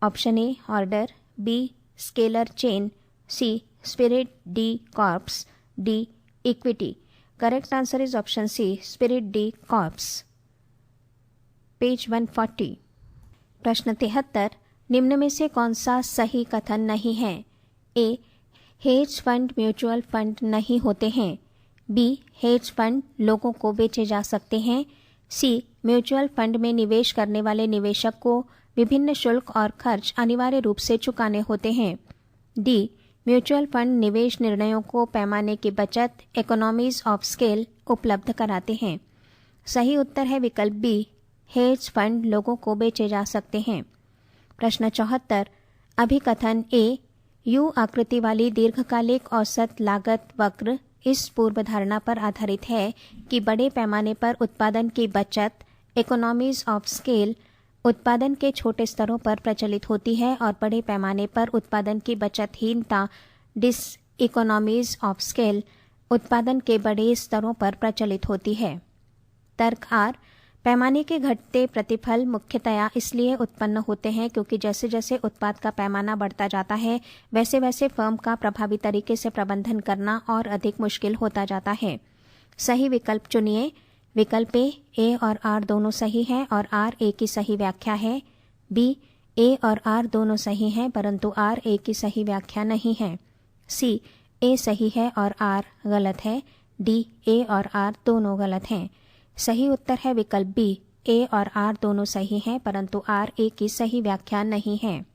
option A. order, B. scalar chain, C. spirit, D. corps, D. equity. Correct answer is option C, spirit, D. corps. Page 140. प्रश्न 73. निम्न में से कौन सा सही कथन नहीं है? A. Hedge fund mutual fund नहीं होते हैं. B. हेज फंड लोगों को बेचे जा सकते हैं. C. म्यूचुअल फंड में निवेश करने वाले निवेशक को विभिन्न शुल्क और खर्च अनिवार्य रूप से चुकाने होते हैं. D. म्यूचुअल फंड निवेश निर्णयों को पैमाने की बचत, इकोनॉमीज ऑफ स्केल उपलब्ध कराते हैं. सही उत्तर है विकल्प B, हेज फंड लोगों को बेचे जा सकते हैं. प्रश्न 74. अभिकथन A. यू आकृति वाली दीर्घकालिक औसत लागत वक्र इस पूर्व धारणा पर आधारित है कि बड़े पैमाने पर उत्पादन की बचत, इकोनॉमीज ऑफ स्केल, उत्पादन के छोटे स्तरों पर प्रचलित होती है और बड़े पैमाने पर उत्पादन की बचतहीनता, डिस इकोनॉमीज ऑफ स्केल, उत्पादन के बड़े स्तरों पर प्रचलित होती है. तर्क आर. पैमाने के घटते प्रतिफल मुख्यतया इसलिए उत्पन्न होते हैं क्योंकि जैसे जैसे उत्पाद का पैमाना बढ़ता जाता है वैसे वैसे फर्म का प्रभावी तरीके से प्रबंधन करना और अधिक मुश्किल होता जाता है. सही विकल्प चुनिए. विकल्प ए और आर दोनों सही हैं और आर ए की सही व्याख्या है. बी. ए और आर दोनों सही हैं परंतु आर ए की सही व्याख्या नहीं है. सी. ए सही है और आर गलत है. डी. ए और आर दोनों गलत हैं. सही उत्तर है विकल्प बी, ए और आर दोनों सही हैं परंतु आर ए की सही व्याख्या नहीं है.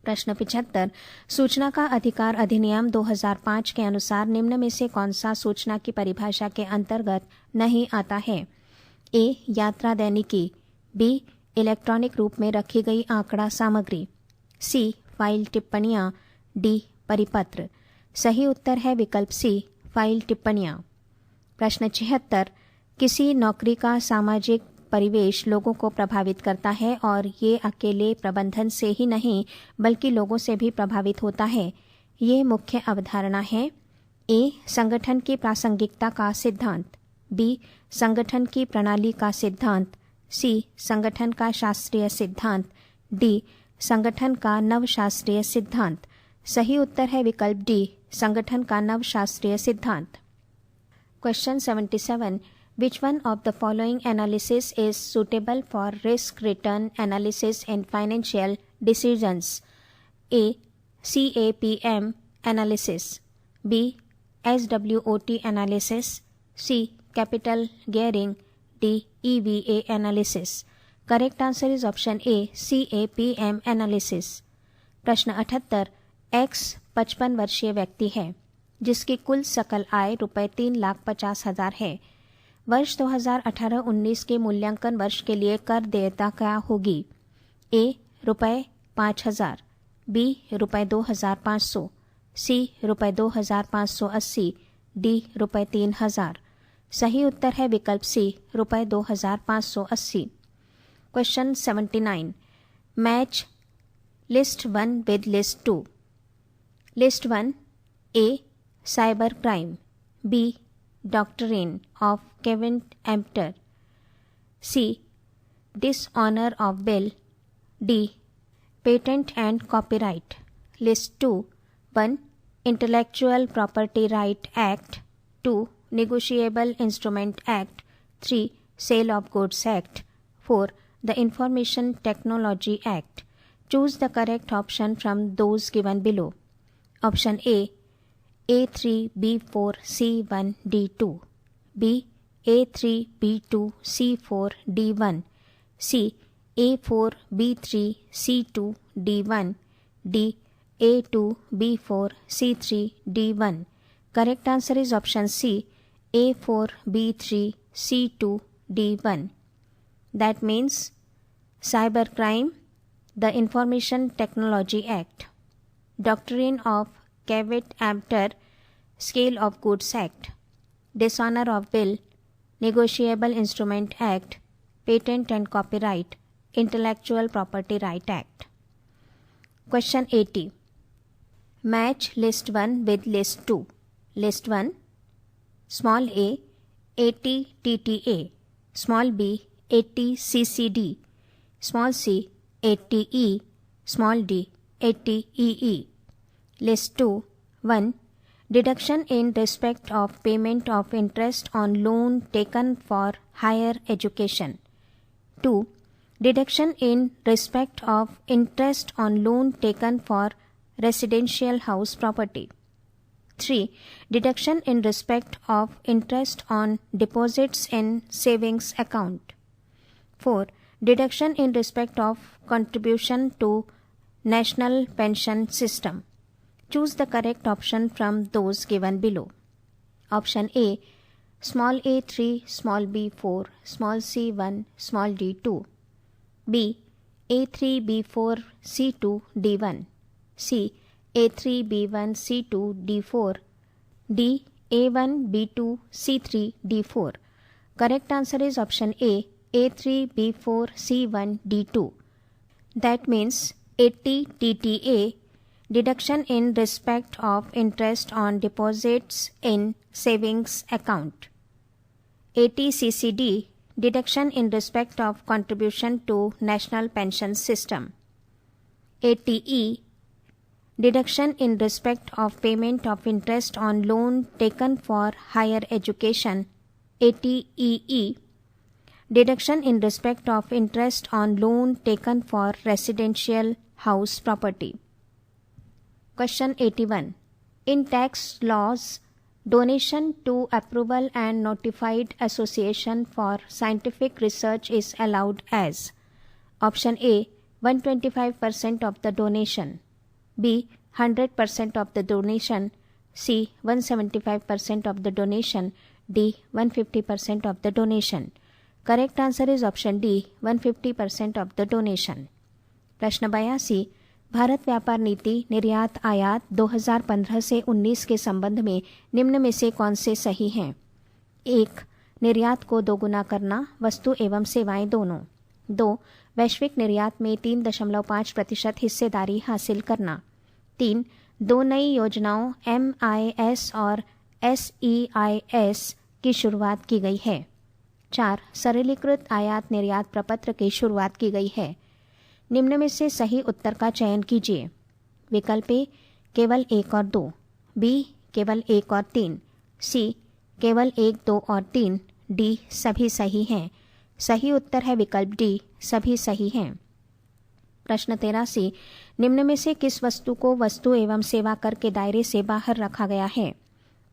प्रश्न 75 सूचना का अधिकार अधिनियम 2005 के अनुसार निम्न में से कौन सा सूचना की परिभाषा के अंतर्गत नहीं आता है? ए. यात्रा दैनिकी, बी. इलेक्ट्रॉनिक रूप में रखी गई आंकड़ा सामग्री, सी. फाइल टिप्पणियां, डी. परिपत्र। सही उत्तर है विकल्प सी, फाइल टिप्पणियां। प्रश्न 76 किसी नौकरी का सामाजिक परिवेश लोगों को प्रभावित करता है और ये अकेले प्रबंधन से ही नहीं बल्कि लोगों से भी प्रभावित होता है। ये मुख्य अवधारणा है। ए. संगठन की प्रासंगिकता का सिद्धांत, बी. संगठन की प्रणाली का सिद्धांत, सी. संगठन का शास्त्रीय सिद्धांत, डी. संगठन का नवशास्त्रीय सिद्धांत। सही उत्तर है विकल्प डी, संगठन का नवशास्त्रीय सिद्धांत। Question 77 Which one of the following analysis is suitable for risk return analysis in financial decisions? A. CAPM analysis, B. SWOT analysis, C. Capital gearing, D. EVA analysis. Correct answer is option A, CAPM analysis. प्रश्न 78 X 55 वर्षीय व्यक्ति है जिसकी कुल सकल आय रुपये 3,50,000 है। वर्ष 2018-19 के मूल्यांकन वर्ष के लिए कर देयता क्या होगी? ए. रुपये 5,000, बी. रुपये 2,500, सी. रुपये 2,580, डी. रुपये 3,000। सही उत्तर है विकल्प सी, रुपये 2,580। Question 79 match list 1 with list 2। List 1 A. Cyber crime, B. Doctrine of Kevin Empter, C. Dishonor of Bill, D. Patent and Copyright. List 2 1. Intellectual Property Right Act, 2. Negotiable Instrument Act, 3. Sale of Goods Act, 4. The Information Technology Act. Choose the correct option from those given below. Option A. A3, B4, C1, D2, B. A3, B2, C4, D1, C. A4, B3, C2, D1, D. A2, B4, C3, D1. Correct answer is option C, A4, B3, C2, D1. That means cybercrime, the Information Technology Act, Doctrine of Kevin Empter, Sale of Goods Act, Dishonor of Bill, Negotiable Instrument Act, Patent and Copyright, Intellectual Property Right Act. Question 80 Match list 1 with list 2. List 1 small a 80 TTA, small b 80 CCD, small c 80 E, small d 80 EE. List 2 1. Deduction in respect of payment of interest on loan taken for higher education. 2. Deduction in respect of interest on loan taken for residential house property. 3. Deduction in respect of interest on deposits in savings account. 4. Deduction in respect of contribution to National Pension System. Choose the correct option from those given below. Option A. Small a 3, small b 4, small c 1, small d 2. B. A3, B4, C2, D1. C. A3, B1, C2, D4. D. A1, B2, C3, D4. Correct answer is option A. A3, B4, C1, D2. That means 80 TTA. Deduction in respect of interest on deposits in savings account. 80 CCD. Deduction in respect of contribution to National Pension System. 80 E. Deduction in respect of payment of interest on loan taken for higher education. 80 EE. Deduction in respect of interest on loan taken for residential house property. Question 81. In tax laws, donation to approval and notified association for scientific research is allowed as Option A. 125% of the donation, B. 100% of the donation. C. 175% of the donation. D. 150% of the donation. Correct answer is option D. 150% of the donation. प्रश्न 82. भारत व्यापार नीति निर्यात आयात 2015 से 19 के संबंध में निम्न में से कौन से सही हैं? 1. निर्यात को दोगुना करना, वस्तु एवं सेवाएं दोनों. 2. वैश्विक निर्यात में 3.5% हिस्सेदारी हासिल करना. 3. 2 नई योजनाओं MIS और SEIS की शुरुआत की गई है. 4. सरलीकृत आयात निर्यात प्रपत्र की शुरुआत की गई है. निम्न में से सही उत्तर का चयन कीजिए. विकल्प ए केवल 1 और 2, बी केवल 1 और 3, सी केवल 1, 2 और 3, डी सभी सही हैं. सही उत्तर है विकल्प डी, सभी सही हैं. प्रश्न 83. निम्न में से किस वस्तु को वस्तु एवं सेवा कर के दायरे से बाहर रखा गया है?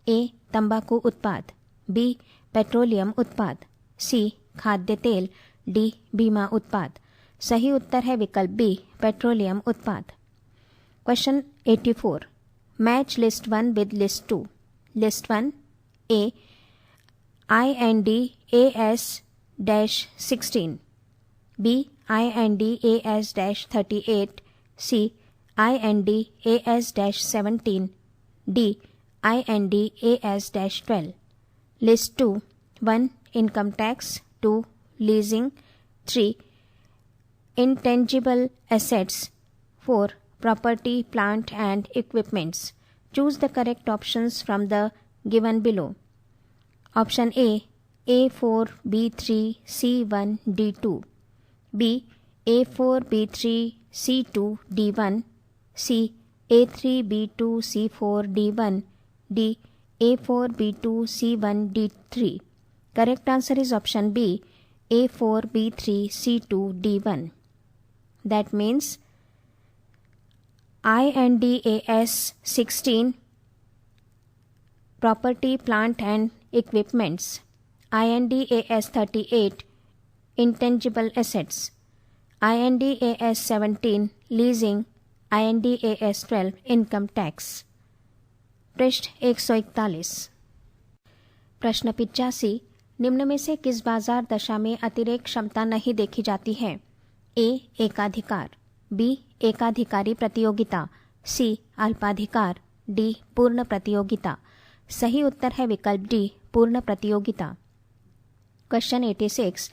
ए. तंबाकू उत्पाद, बी. पेट्रोलियम उत्पाद, सी. खाद्य तेल, डी. बीमा उत्पाद. सही उत्तर है विकल्प बी, पेट्रोलियम उत्पाद. Question 84. Match list 1 with list 2. List 1. A. INDAS-16, B. INDAS-38, C. INDAS-17, D. INDAS-12. List 2. 1. Income tax, 2. Leasing, 3. intangible assets, 4. property, plant and equipments. Choose the correct options from the given below. Option A. A4, B3, C1, D2, B. A4, B3, C2, D1, C. A3, B2, C4, D1, D. A4, B2, C1, D3. Correct answer is option B. A4, B3, C2, D1. That means INDAS-16 property, plant and equipments, INDAS-38 intangible assets, INDAS-17 leasing, INDAS-12 income tax. पृष्ठ 141. प्रश्न 85. निम्न में से किस बाजार दशा में अतिरेक क्षमता नहीं देखी जाती है? ए. एकाधिकार, बी. एकाधिकारी प्रतियोगिता, सी. अल्पाधिकार, डी. पूर्ण प्रतियोगिता. सही उत्तर है विकल्प डी, पूर्ण प्रतियोगिता. Question 86.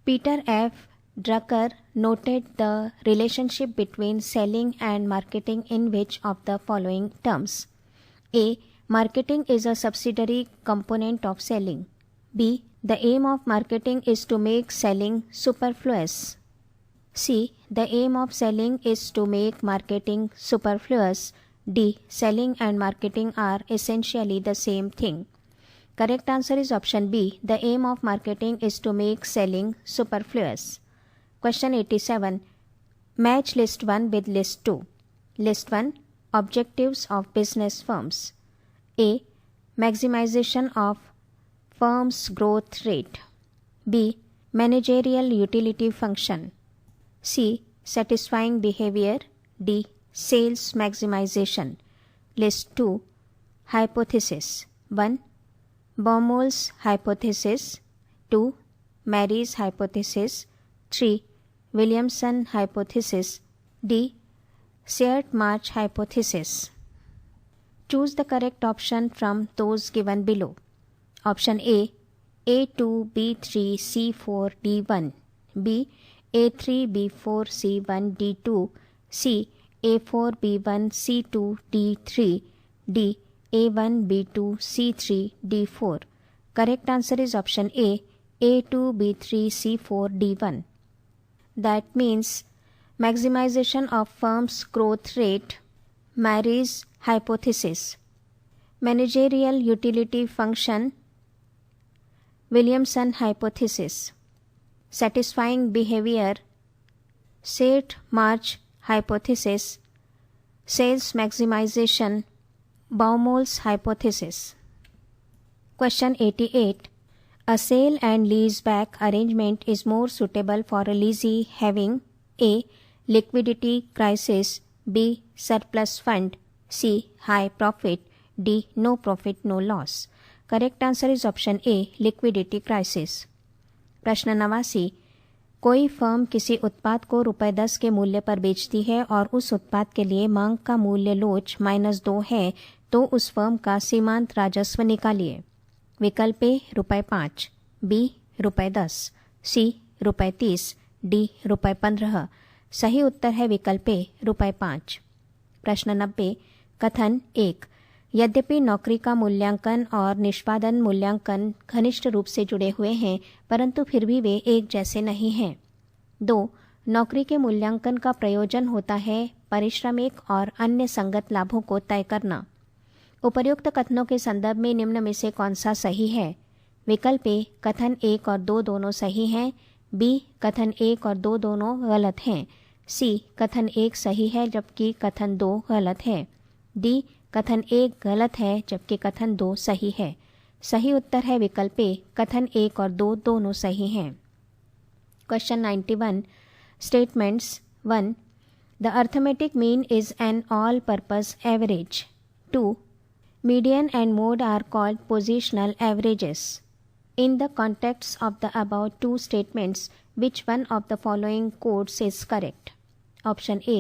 Peter F Drucker noted the relationship between selling and marketing in which of the following terms? A. Marketing is a subsidiary component of selling. B. The aim of marketing is to make selling superfluous. C. The aim of selling is to make marketing superfluous. D. Selling and marketing are essentially the same thing. Correct answer is option B. The aim of marketing is to make selling superfluous. Question 87. Match list 1 with list 2. List 1. Objectives of business firms. A. Maximization of firm's growth rate. B. Managerial utility function. C. Satisfying behavior. D. Sales maximization. List 2. Hypothesis. 1. Baumol's hypothesis. 2. Mary's hypothesis. 3. Williamson hypothesis. D. Search-March hypothesis. Choose the correct option from those given below. Option A. A2, B3, C4, D1. B. A3, B4, C1, D2. C. A4, B1, C2, D3. D. A1, B2, C3, D4. Correct answer is option A. A2, B3, C4, D1. That means maximization of firm's growth rate, Mary's hypothesis, managerial utility function, Williamson hypothesis, satisfying behavior, Search-March hypothesis, sales maximization, Baumol's hypothesis. Question 88. A sale and lease back arrangement is more suitable for a leasee having A. Liquidity crisis, B. surplus fund, C. high profit, D. no profit no loss. Correct answer is option A. liquidity crisis. प्रश्न 89, कोई firm किसी उत्पाद को ₹10 के मूल्य पर बेचती है और उस उत्पाद के लिए मांग का मूल्य लोच -2 है, तो उस फर्म का सीमांत राजस्व निकालिए। विकल्प ए ₹5, बी ₹10, सी ₹30, डी ₹15। सही उत्तर है विकल्प ए ₹5। प्रश्न 90, कथन 1, यद्यपि नौकरी का मूल्यांकन और निष्पादन मूल्यांकन घनिष्ठ रूप से जुड़े हुए हैं, परंतु फिर भी वे एक जैसे नहीं हैं। 2. नौकरी के मूल्यांकन का प्रयोजन होता है पारिश्रमिक और अन्य संगत लाभों को तय करना। उपर्युक्त कथनों के संदर्भ में निम्न में से कौन सा सही है? विकल्प ए कथन 1 और 2 दोनों सही हैं, बी कथन 1 और 2 दोनों गलत हैं, सी कथन 1 सही है जबकि कथन 2 गलत है, डी कथन 1 गलत है जबकि कथन 2 सही है। सही उत्तर है विकल्प ए कथन 1 और 2 दोनों सही हैं। Question 91, statements 1. The arithmetic mean is an all-purpose average. 2. Median and mode are called positional averages. In the context of the above two statements, which one of the following quotes is correct? Option A.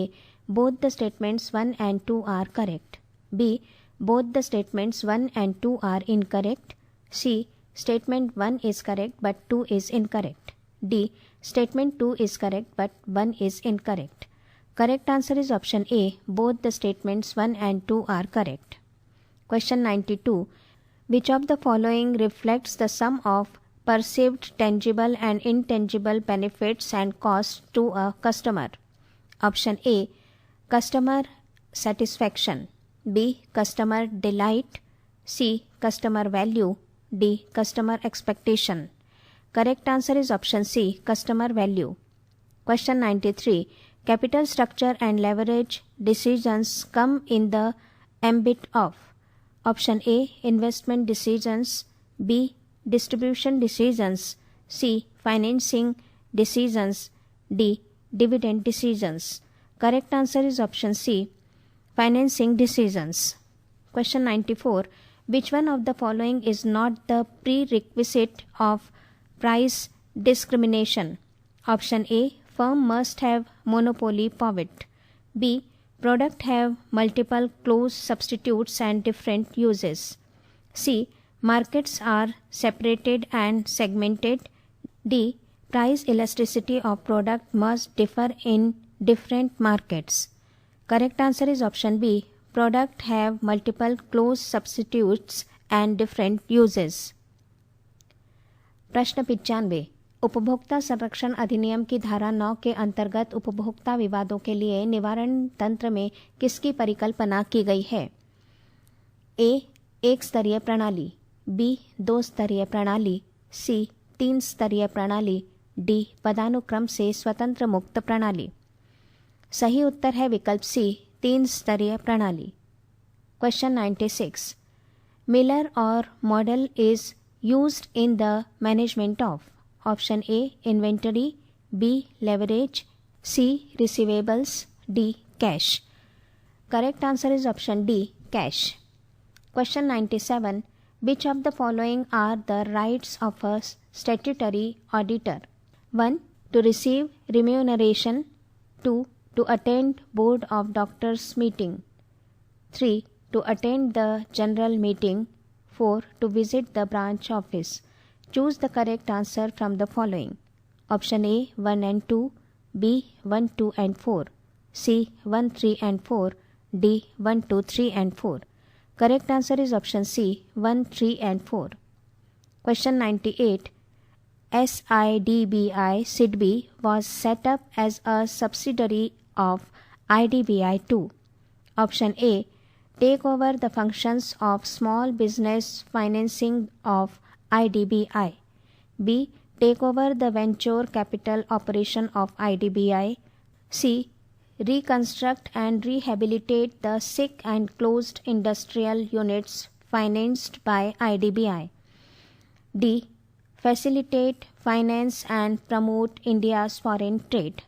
Both the statements 1 and 2 are correct. B. Both the statements 1 and 2 are incorrect. C. Statement 1 is correct but 2 is incorrect. D. Statement 2 is correct but 1 is incorrect. Correct answer is option A. Both the statements 1 and 2 are correct. Question 92. Which of the following reflects the sum of perceived tangible and intangible benefits and costs to a customer? Option A. Customer satisfaction. B. Customer delight. C. Customer value. D. Customer expectation. Correct answer is option C. Customer value. Question 93. Capital structure and leverage decisions come in the ambit of option A. Investment decisions. B. Distribution decisions. C. Financing decisions. D. Dividend decisions. Correct answer is option C. Financing decisions. Question 94. Which one of the following is not the prerequisite of price discrimination? Option A. Firm must have monopoly power. B. Product have multiple close substitutes and different uses. C. Markets are separated and segmented. D. Price elasticity of product must differ in different markets. Correct answer is option B. Product have multiple close substitutes and different uses. प्रश्न 95. उपभोक्ता संरक्षण अधिनियम की धारा 9 के अंतर्गत उपभोक्ता विवादों के लिए निवारण तंत्र में किसकी परिकल्पना की गई है? ए. एक स्तरीय प्रणाली. बी. 2 स्तरीय प्रणाली. सी. 3 स्तरीय प्रणाली. डी. पदानुक्रम से स्वतंत्र मुक्त प्रणाली. सही उत्तर है विकल्प सी. 3 स्तरीय प्रणाली. Question 96. Miller Orr model is used in the management of option A. Inventory. B. Leverage. C. Receivables. D. Cash. Correct answer is option D. Cash. Question 97. Which of the following are the rights of a statutory auditor? 1. To receive remuneration. 2. To attend board of doctors meeting. 3. To attend the general meeting. 4. To visit the branch office. Choose the correct answer from the following. Option A 1 and 2. B 1, 2 and 4. C 1, 3 and 4. D 1, 2, 3 and 4. Correct answer is option C 1, 3 and 4. Question 98. SIDBI was set up as a subsidiary of IDBI2. Option A. Take over the functions of small business financing of IDBI. B. Take over the venture capital operation of IDBI. C. Reconstruct and rehabilitate the sick and closed industrial units financed by IDBI. D. Facilitate, finance and promote India's foreign trade.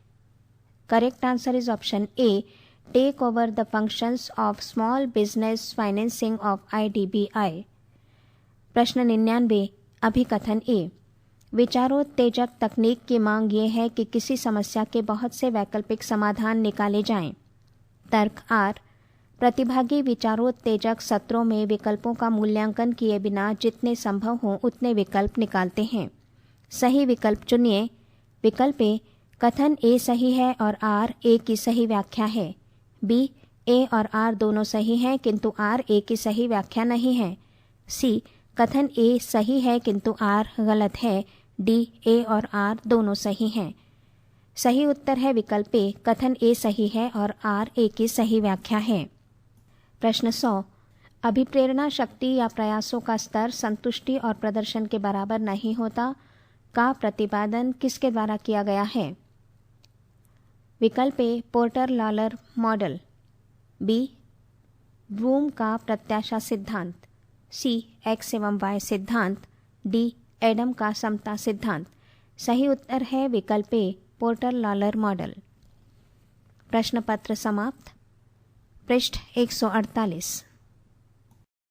Correct answer is option A. Take over the functions of small business financing of IDBI। प्रश्न 99 अभिकथन ए। विचारोत्तेजक तकनीक की मांग ये है कि किसी समस्या के बहुत से वैकल्पिक समाधान निकाले जाएं। तर्क आर। प्रतिभागी विचारोत्तेजक सत्रों में विकल्पों का मूल्यांकन किए बिना जितने संभव हों उतने विकल्प निकालते हैं। सही विकल्प चुनिए। विकल्प ए, कथन ए सही है और आर ए की सही व्याख्या है। बी, ए और आर दोनों सही हैं किंतु आर ए की सही व्याख्या नहीं है। सी, कथन ए सही है किंतु आर गलत है। डी, ए और आर दोनों सही हैं। सही उत्तर है विकल्प ए, कथन ए सही है और आर ए की सही व्याख्या है। प्रश्न 100 अभिप्रेरणा शक्ति या प्रयासों का स्तर संतुष्टि और प्रदर्शन के बराबर नहीं होता का प्रतिपादन किसके द्वारा किया गया है। विकल्प A, Porter Lawler model. B, Vroom का प्रत्याशा सिद्धांत। सी, एक्स एवं वाई सिद्धांत। डी, एडम का समता सिद्धांत। सही उत्तर है विकल्प ए, पोर्टर लॉलर मॉडल। प्रश्न पत्र समाप्त। पृष्ठ 148।